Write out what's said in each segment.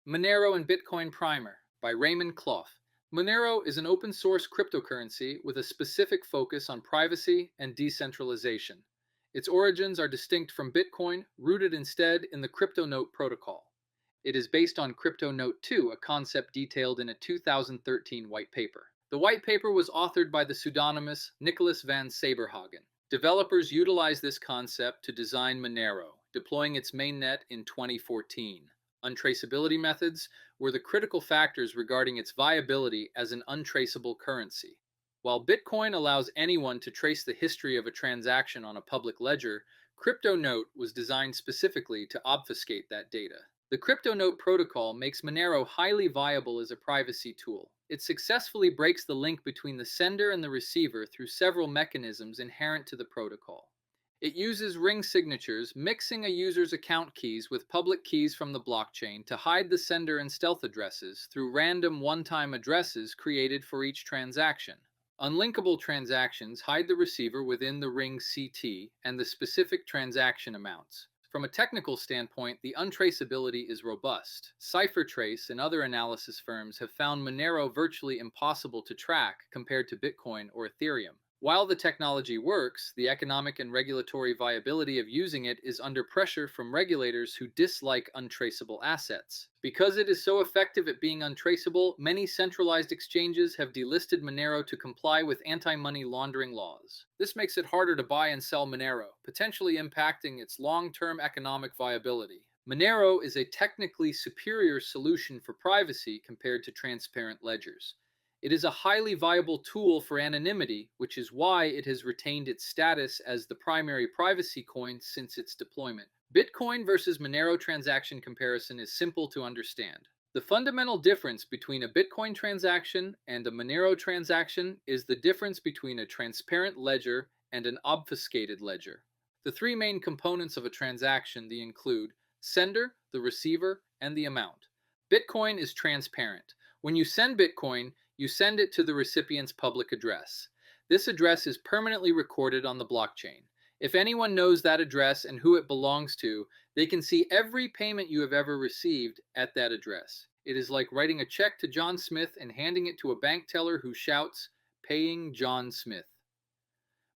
Monero and Bitcoin Primer by Raymond Clough. Monero is an open source cryptocurrency with a specific focus on privacy and decentralization. Its origins are distinct from Bitcoin, rooted instead in the CryptoNote protocol. It is based on CryptoNote 2, a concept detailed in a 2013 white paper. The white paper was authored by the pseudonymous Nicolas van Saberhagen. Developers utilized this concept to design Monero, deploying its mainnet in 2014. Untraceability methods were the critical factors regarding its viability as an untraceable currency. While Bitcoin allows anyone to trace the history of a transaction on a public ledger, CryptoNote was designed specifically to obfuscate that data. The CryptoNote protocol makes Monero highly viable as a privacy tool. It successfully breaks the link between the sender and the receiver through several mechanisms inherent to the protocol. It uses ring signatures, mixing a user's account keys with public keys from the blockchain to hide the sender and stealth addresses through random one-time addresses created for each transaction. Unlinkable transactions hide the receiver within the ring CT and the specific transaction amounts. From a technical standpoint, the untraceability is robust. CipherTrace and other analysis firms have found Monero virtually impossible to track compared to Bitcoin or Ethereum. While the technology works, the economic and regulatory viability of using it is under pressure from regulators who dislike untraceable assets. Because it is so effective at being untraceable, many centralized exchanges have delisted Monero to comply with anti-money laundering laws. This makes it harder to buy and sell Monero, potentially impacting its long-term economic viability. Monero is a technically superior solution for privacy compared to transparent ledgers. It is a highly viable tool for anonymity, which is why it has retained its status as the primary privacy coin since its deployment. Bitcoin versus Monero transaction comparison is simple to understand. The fundamental difference between a Bitcoin transaction and a Monero transaction is the difference between a transparent ledger and an obfuscated ledger. The three main components of a transaction include sender, the receiver, and the amount. Bitcoin is transparent. When you send Bitcoin, you send it to the recipient's public address. This address is permanently recorded on the blockchain. If anyone knows that address and who it belongs to, they can see every payment you have ever received at that address. It is like writing a check to John Smith and handing it to a bank teller who shouts, "Paying John Smith."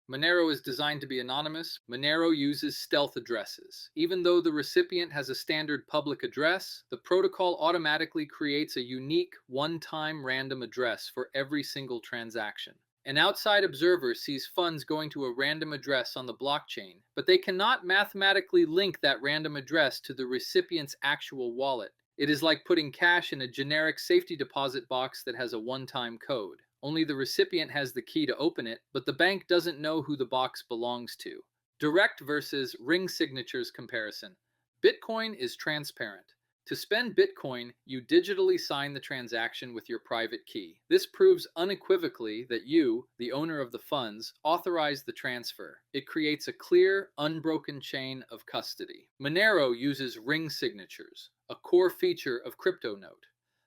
Monero is designed to be anonymous. Monero uses stealth addresses. Even though the recipient has a standard public address, the protocol automatically creates a unique, one-time random address for every single transaction. An outside observer sees funds going to a random address on the blockchain, but they cannot mathematically link that random address to the recipient's actual wallet. It is like putting cash in a generic safety deposit box that has a one-time code. Only the recipient has the key to open it, but the bank doesn't know who the box belongs to. Direct versus ring signatures comparison. Bitcoin is transparent. To spend Bitcoin, you digitally sign the transaction with your private key. This proves unequivocally that you, the owner of the funds, authorized the transfer. It creates a clear, unbroken chain of custody. Monero uses ring signatures, a core feature of CryptoNote.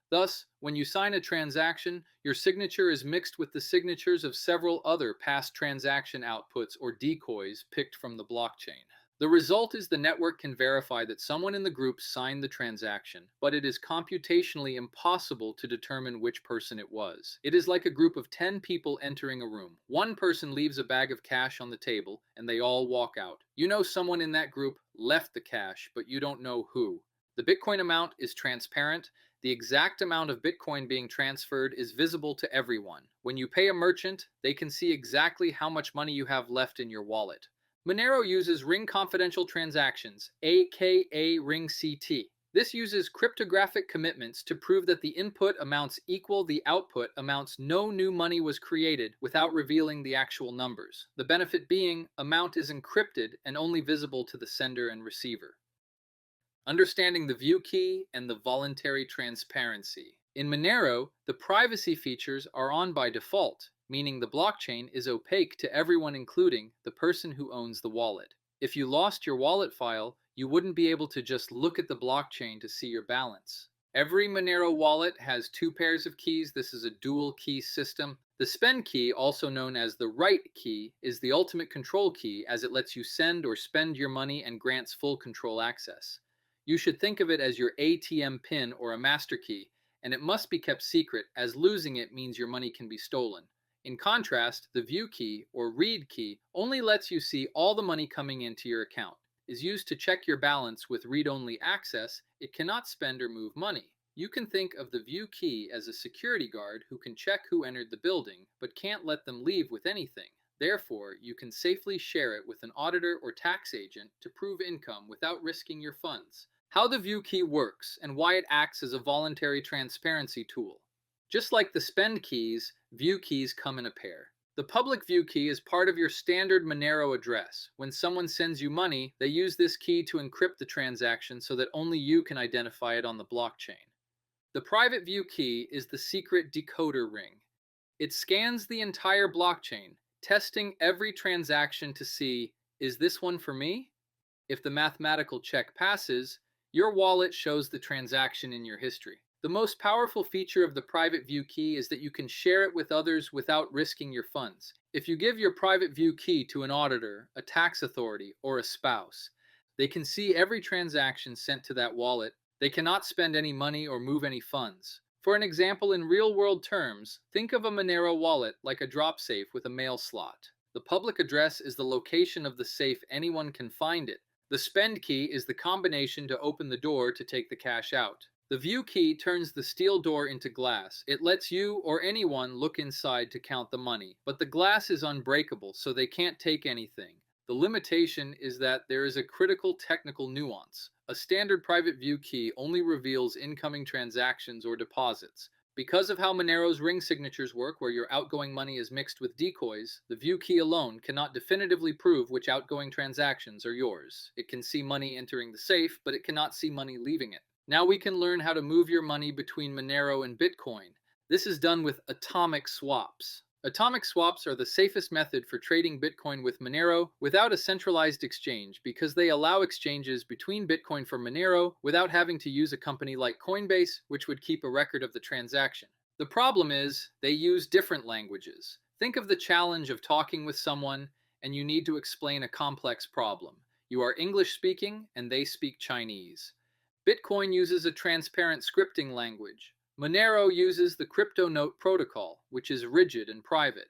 Thus, when you sign a transaction, your signature is mixed with the signatures of several other past transaction outputs or decoys picked from the blockchain. The result is the network can verify that someone in the group signed the transaction, but it is computationally impossible to determine which person it was. It is like a group of 10 people entering a room. One person leaves a bag of cash on the table, and they all walk out. You know someone in that group left the cash, but you don't know who. The Bitcoin amount is transparent. The exact amount of Bitcoin being transferred is visible to everyone. When you pay a merchant, they can see exactly how much money you have left in your wallet. Monero uses ring confidential transactions, aka ring CT. This uses cryptographic commitments to prove that the input amounts equal the output amounts no new money was created without revealing the actual numbers. The benefit being, amount is encrypted and only visible to the sender and receiver. Understanding the view key and the voluntary transparency. In Monero, the privacy features are on by default, meaning the blockchain is opaque to everyone including the person who owns the wallet. If you lost your wallet file, you wouldn't be able to just look at the blockchain to see your balance. Every Monero wallet has two pairs of keys. This is a dual key system. The spend key, also known as the write key, is the ultimate control key as it lets you send or spend your money and grants full control access. You should think of it as your ATM PIN or a master key, and it must be kept secret, as losing it means your money can be stolen. In contrast, the view key or read key only lets you see all the money coming into your account. It is used to check your balance with read-only access. It cannot spend or move money. You can think of the view key as a security guard who can check who entered the building, but can't let them leave with anything. Therefore, you can safely share it with an auditor or tax agent to prove income without risking your funds. How the view key works and why it acts as a voluntary transparency tool. Just like the spend keys, view keys come in a pair. The public view key is part of your standard Monero address. When someone sends you money, they use this key to encrypt the transaction so that only you can identify it on the blockchain. The private view key is the secret decoder ring. It scans the entire blockchain, testing every transaction to see, is this one for me? If the mathematical check passes, your wallet shows the transaction in your history. The most powerful feature of the private view key is that you can share it with others without risking your funds. If you give your private view key to an auditor, a tax authority, or a spouse, they can see every transaction sent to that wallet. They cannot spend any money or move any funds. For an example in real-world terms, think of a Monero wallet like a drop safe with a mail slot. The public address is the location of the safe. Anyone can find it. The spend key is the combination to open the door to take the cash out. The view key turns the steel door into glass. It lets you or anyone look inside to count the money, but the glass is unbreakable, so they can't take anything. The limitation is that there is a critical technical nuance. A standard private view key only reveals incoming transactions or deposits. Because of how Monero's ring signatures work, where your outgoing money is mixed with decoys, the view key alone cannot definitively prove which outgoing transactions are yours. It can see money entering the safe, but it cannot see money leaving it. Now we can learn how to move your money between Monero and Bitcoin. This is done with atomic swaps. Atomic swaps are the safest method for trading Bitcoin with Monero without a centralized exchange, because they allow exchanges between Bitcoin for Monero without having to use a company like Coinbase, which would keep a record of the transaction. The problem is, they use different languages. Think of the challenge of talking with someone and you need to explain a complex problem. You are English speaking and they speak Chinese. Bitcoin uses a transparent scripting language. Monero uses the CryptoNote protocol, which is rigid and private.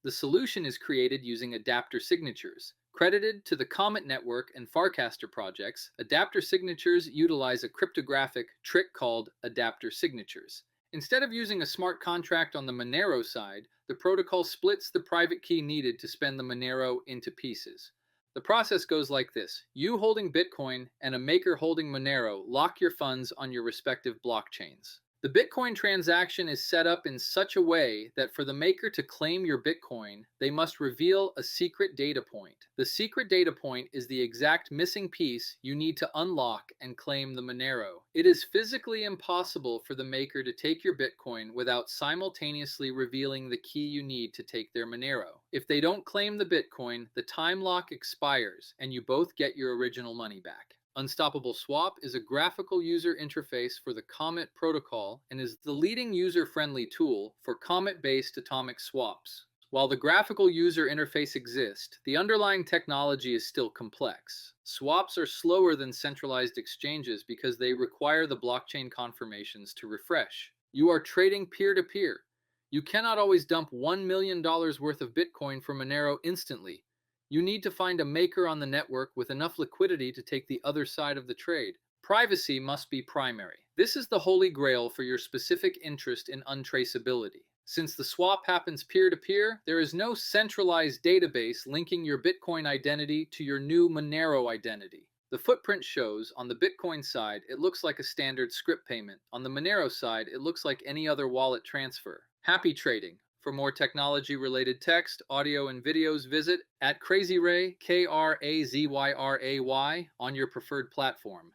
The solution is created using adapter signatures. Credited to the Comet Network and Farcaster projects, adapter signatures utilize a cryptographic trick called adapter signatures. Instead of using a smart contract on the Monero side, the protocol splits the private key needed to spend the Monero into pieces. The process goes like this. You holding Bitcoin and a maker holding Monero lock your funds on your respective blockchains. The Bitcoin transaction is set up in such a way that for the maker to claim your Bitcoin, they must reveal a secret data point. The secret data point is the exact missing piece you need to unlock and claim the Monero. It is physically impossible for the maker to take your Bitcoin without simultaneously revealing the key you need to take their Monero. If they don't claim the Bitcoin, the time lock expires and you both get your original money back. Unstoppable Swap is a graphical user interface for the Comet protocol and is the leading user-friendly tool for Comet-based atomic swaps. While the graphical user interface exists, the underlying technology is still complex. Swaps are slower than centralized exchanges because they require the blockchain confirmations to refresh. You are trading peer-to-peer. You cannot always dump $1 million worth of Bitcoin from Monero instantly. You need to find a maker on the network with enough liquidity to take the other side of the trade. Privacy must be primary. This is the holy grail for your specific interest in untraceability. Since the swap happens peer-to-peer, there is no centralized database linking your Bitcoin identity to your new Monero identity. The footprint shows on the Bitcoin side, it looks like a standard script payment. On the Monero side, it looks like any other wallet transfer. Happy trading. For more technology-related text, audio, and videos, visit @crazyray, KRAZYRAY, on your preferred platform.